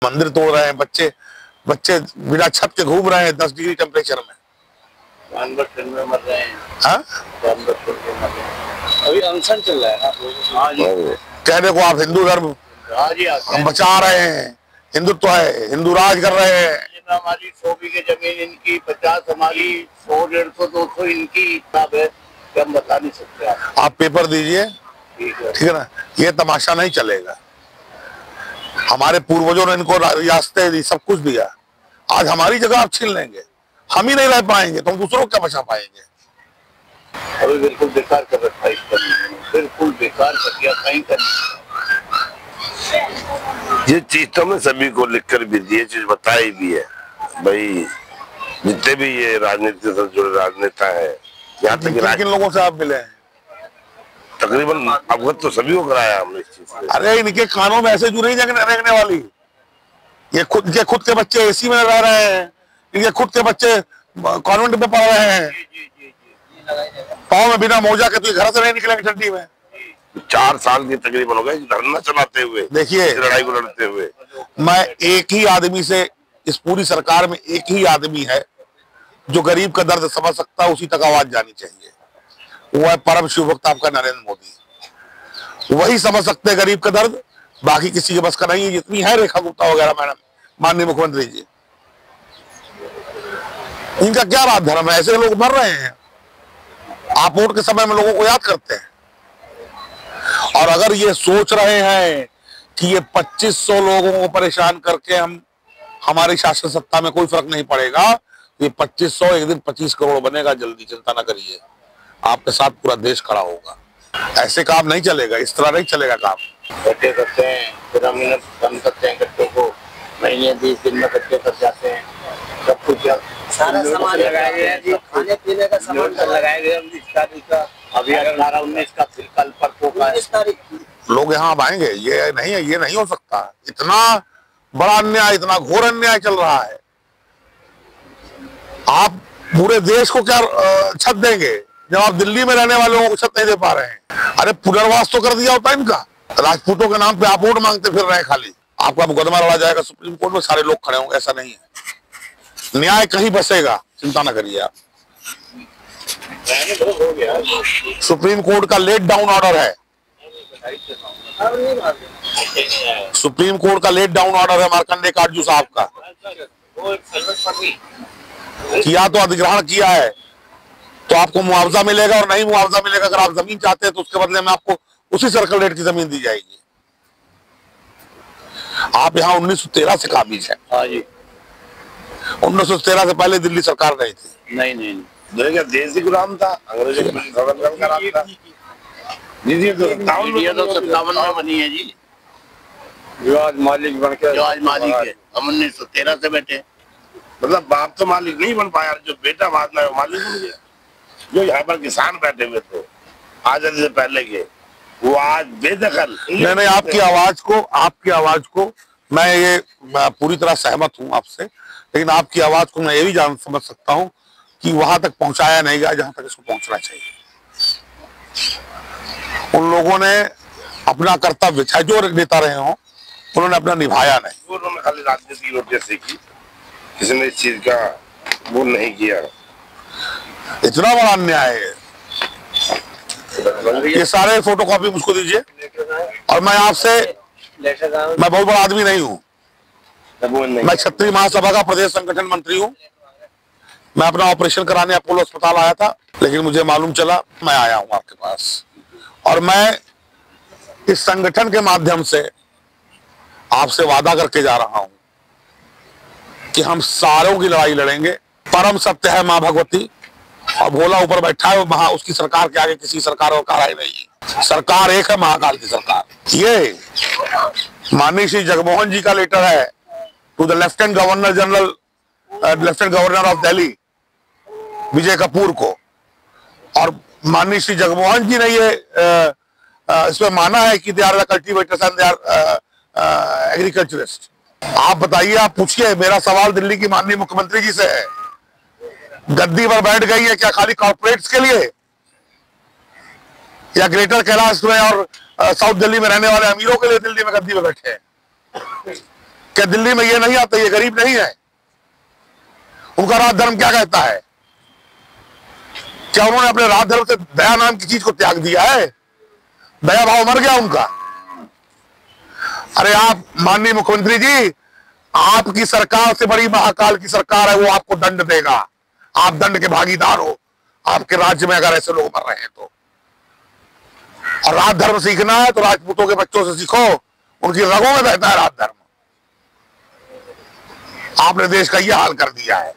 मंदिर तोड़ रहे हैं, बच्चे बच्चे बिना छत के घूम रहे हैं 10 डिग्री टेम्परेचर में। जानवर ठंड में मर रहे हैं। हाँ, जानवर ठंड में मर रहे हैं। अभी अनशन चल रहा है ना। हाँ जी, कहने को आप हिंदू धर्म हाँ जी, हम बचा रहे हैं, हिंदुत्व है, हिंदू राज कर रहे हैं। हमारी 100 बीघे जमीन इनकी, 50 हमारी, 100, 150, 200 इनकी, इतना है कि हम बता नहीं सकते। आप पेपर दीजिए, ठीक है ना, ये तमाशा नहीं चलेगा। हमारे पूर्वजों ने इनको रियासतें दी, सब कुछ दिया, आज हमारी जगह आप छीन लेंगे, हम ही नहीं रह पाएंगे तो हम दूसरों को क्या बचा पाएंगे। अभी बिल्कुल बेकार कर रखा है इसका, बिल्कुल बेकार कर दिया, कहीं कर। ये चीज तो हमने सभी को लिखकर भी दी, ये चीज बताई भी है भाई, जितने भी ये राजनीति से जुड़े राजनेता है, यहाँ तक किन लोगों से आप मिले हैं? तकरीबन अवगत तो सभी को कराया हमने इस चीज से। अरे इनके कानों में ऐसे जुड़ी रहने वाली, ये खुद के बच्चे एसी में रह रहे हैं, इनके खुद के बच्चे कॉन्वेंट में पढ़ रहे हैं, पाँव में बिना मोजा के तो घर से नहीं निकलेंगे ठंडी में। 4 साल के तकरीबन हो गए धरना चलाते हुए, देखिए लड़ाई को लड़ते हुए। मैं एक ही आदमी से, इस पूरी सरकार में एक ही आदमी है जो गरीब का दर्द समझ सकता है, उसी तक आवाज जानी चाहिए, वो है परम शिव भक्त आपका नरेंद्र मोदी। वही समझ सकते हैं गरीब का दर्द, बाकी किसी के बस का नहीं है। जितनी है रेखा गुप्ता वगैरह मैडम, माननीय मुख्यमंत्री जी, इनका क्या रात धर्म है? ऐसे लोग मर रहे हैं, आप वोट के समय में लोगों को याद करते हैं। और अगर ये सोच रहे हैं कि ये 2500 लोगों को परेशान करके हमारी शासन सत्ता में कोई फर्क नहीं पड़ेगा, ये 2500 एक दिन 25 करोड़ बनेगा, जल्दी चिंता ना करिए, आपके साथ पूरा देश खड़ा होगा। ऐसे काम नहीं चलेगा, इस तरह नहीं चलेगा काम। इकट्ठे करते हैं, फिर हम इन्हें कम करते हैं, इकट्ठे को महीने 20 दिन में इकट्ठे कर जाते हैं, सब कुछ सारा सामान लगाए गए हैं जी, खाने पीने का सामान लगाए गए। 19 तारीख का, अभी 18, 19 का, फिर कल परसों का 19 तारीख लोग यहाँ अब आएंगे। ये नहीं हो सकता, इतना बड़ा अन्याय, इतना घोर अन्याय चल रहा है। आप पूरे देश को क्या छत देंगे जब आप दिल्ली में रहने वालों को छत नहीं दे पा रहे हैं? अरे पुनर्वास तो कर दिया होता है इनका। राजपूतों के नाम पे आप वोट मांगते फिर रहे हैं खाली। आपका मुकदमा लड़ा जाएगा सुप्रीम कोर्ट में, सारे लोग खड़े होंगे, ऐसा नहीं है। न्याय कहीं बसेगा, चिंता ना करिए आप। सुप्रीम कोर्ट का लेट डाउन ऑर्डर है, सुप्रीम कोर्ट का लेट डाउन ऑर्डर है मार्कंडे काटजू साहब का। किया तो अधिग्रहण किया है तो आपको मुआवजा मिलेगा, और नहीं मुआवजा मिलेगा, अगर आप जमीन चाहते हैं तो उसके बदले में आपको उसी सर्कल रेट की जमीन दी जाएगी। आप यहाँ 1913 से काबिज है। हाँ जी, 1913 से पहले दिल्ली सरकार नहीं थी। नहीं देश ही गुलाम था, अंग्रेजों का राज था। जी तो 57 में बनी है जी, जो आज मालिक बन के, जो आज मालिक है। हम 1913 से बैठे, मतलब बाप तो मालिक नहीं बन पाया, जो बेटा बाद में मालिक बन गया। जो यहाँ पर किसान बैठे हुए थे आजादी से पहले के, वो आज बेदखल। नहीं, आपकी आवाज को मैं पूरी तरह सहमत हूँ आपसे, लेकिन आपकी आवाज को मैं ये भी समझ सकता हूँ कि वहां तक पहुंचाया नहीं गया जहां तक इसको पहुंचना चाहिए। उन लोगों ने अपना कर्तव्य, चाहे जो नेता रहे हों, उन्होंने अपना निभाया नहीं। उन्होंने खाली राजनीति की वजह से की, किसी ने इस चीज का वो नहीं किया। इतना बड़ा अन्याय है। ये सारे फोटोकॉपी मुझको दीजिए, और मैं बहुत बड़ा आदमी नहीं हूँ, मैं क्षत्रिय महासभा का प्रदेश संगठन मंत्री हूँ। मैं अपना ऑपरेशन कराने अपोलो अस्पताल आया था, लेकिन मुझे मालूम चला, मैं आया हूँ आपके पास, और मैं इस संगठन के माध्यम से आपसे वादा करके जा रहा हूं कि हम सारों की लड़ाई लड़ेंगे। परम सत्य है मां भगवती, और भोला ऊपर बैठा है, वहां उसकी सरकार के आगे किसी सरकार और कहा नहीं है। सरकार एक है, महाकाल की सरकार। ये माननीय श्री जगमोहन जी का लेटर है to the lieutenant governor of Delhi Vijay Kapoor को, और माननीय श्री जगमोहन जी ने ये इसमें माना है कि they are the cultivators and they are agriculturist. आप बताइए, आप पूछिए, मेरा सवाल दिल्ली की माननीय मुख्यमंत्री जी से है, गद्दी पर बैठ गई है क्या खाली कॉर्पोरेट्स के लिए, या ग्रेटर कैलाश में और साउथ दिल्ली में रहने वाले अमीरों के लिए दिल्ली में गद्दी पर बैठे हैं? क्या दिल्ली में ये नहीं आता? ये गरीब नहीं है? उनका राज धर्म क्या कहता है? क्या उन्होंने अपने राज धर्म से दया नाम की चीज को त्याग दिया है? दया भाव मर गया उनका? अरे आप माननीय मुख्यमंत्री जी, आपकी सरकार से बड़ी महाकाल की सरकार है, वो आपको दंड देगा। आप दंड के भागीदार हो आपके राज्य में अगर ऐसे लोग मर रहे हैं तो। और राज धर्म सीखना है तो राजपूतों के बच्चों से सीखो, उनकी रगों में बहता है राज धर्म। आपने देश का यह हाल कर दिया है।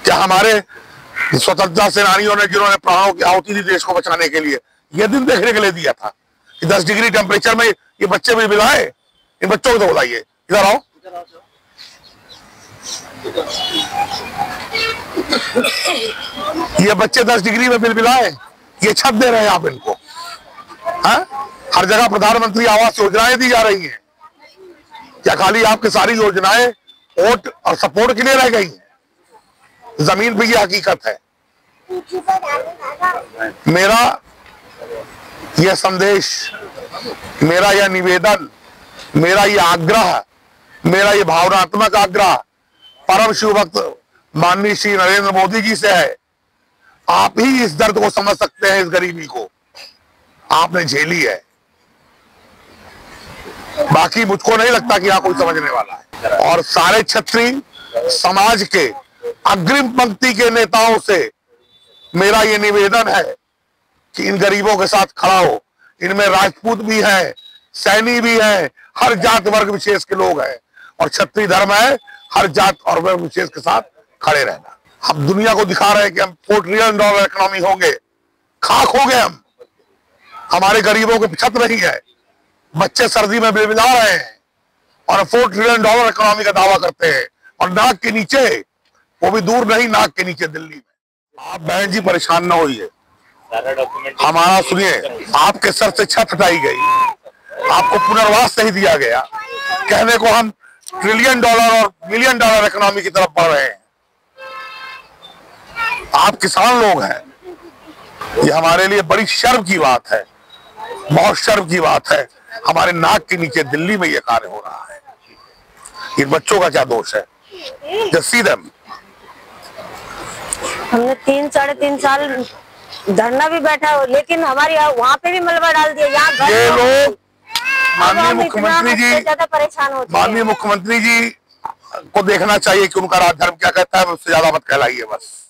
क्या हमारे स्वतंत्रता सेनानियों ने, जिन्होंने प्राणों की आहुति दी देश को बचाने के लिए, यह दिन देखने के लिए दिया था कि 10 डिग्री टेम्परेचर में ये बच्चे भी बिलाए? इन बच्चों को तो बुलाइए, इधर आओ। ये बच्चे 10 डिग्री में बिलबिलाए, ये छत दे रहे हैं आप इनको? हाँ? हर जगह प्रधानमंत्री आवास योजनाएं दी जा रही हैं। क्या खाली आपकी सारी योजनाएं वोट और सपोर्ट के लिए रह गई हैं? जमीन पे ये हकीकत है। मेरा यह संदेश, मेरा यह निवेदन, मेरा यह आग्रह, मेरा यह भावनात्मक आग्रह परम शिव भक्त माननीय श्री नरेंद्र मोदी जी से है। आप ही इस दर्द को समझ सकते हैं, इस गरीबी को आपने झेली है। बाकी मुझको नहीं लगता कि यहां कोई समझने वाला है। और सारे क्षत्रिय समाज के अग्रिम पंक्ति के नेताओं से मेरा यह निवेदन है कि इन गरीबों के साथ खड़ा हो। इनमें राजपूत भी है, सैनी भी है, हर जात वर्ग विशेष के लोग हैं, और क्षत्रिय धर्म है हर जात और वर्ग विशेष के साथ खड़े रहना। हम दुनिया को दिखा रहे हैं कि हम $4 ट्रिलियन इकोनॉमी होंगे, खाक हो गए हम। हमारे गरीबों के छत नहीं है, बच्चे सर्दी में बिलबिला रहे हैं और $4 ट्रिलियन इकोनॉमी का दावा करते हैं, और नाक के नीचे, वो भी दूर नहीं, नाक के नीचे दिल्ली में। आप बहन जी परेशान ना होइए, हमारा सुनिए। आपके सर से छत हटाई गई, आपको पुनर्वास नहीं दिया गया, कहने को हम $1 ट्रिलियन और $1 बिलियन इकोनॉमी की तरफ बढ़ रहे हैं। आप किसान लोग हैं, ये हमारे लिए बड़ी शर्म की बात है, बहुत शर्म की बात है। हमारे नाक के नीचे दिल्ली में ये कार्य हो रहा है। इन बच्चों का क्या दोष है? Just see them। हमने 3-3.5 साल धरना भी बैठा हो, लेकिन हमारी वहाँ पे भी मलबा डाल दिया। यहाँ ये लोग माननीय मुख्यमंत्री जी, ज्यादा परेशान होते हैं। माननीय मुख्यमंत्री जी को देखना चाहिए कि उनका राज धर्म क्या कहता है। उससे ज्यादा मत कहलाइए बस।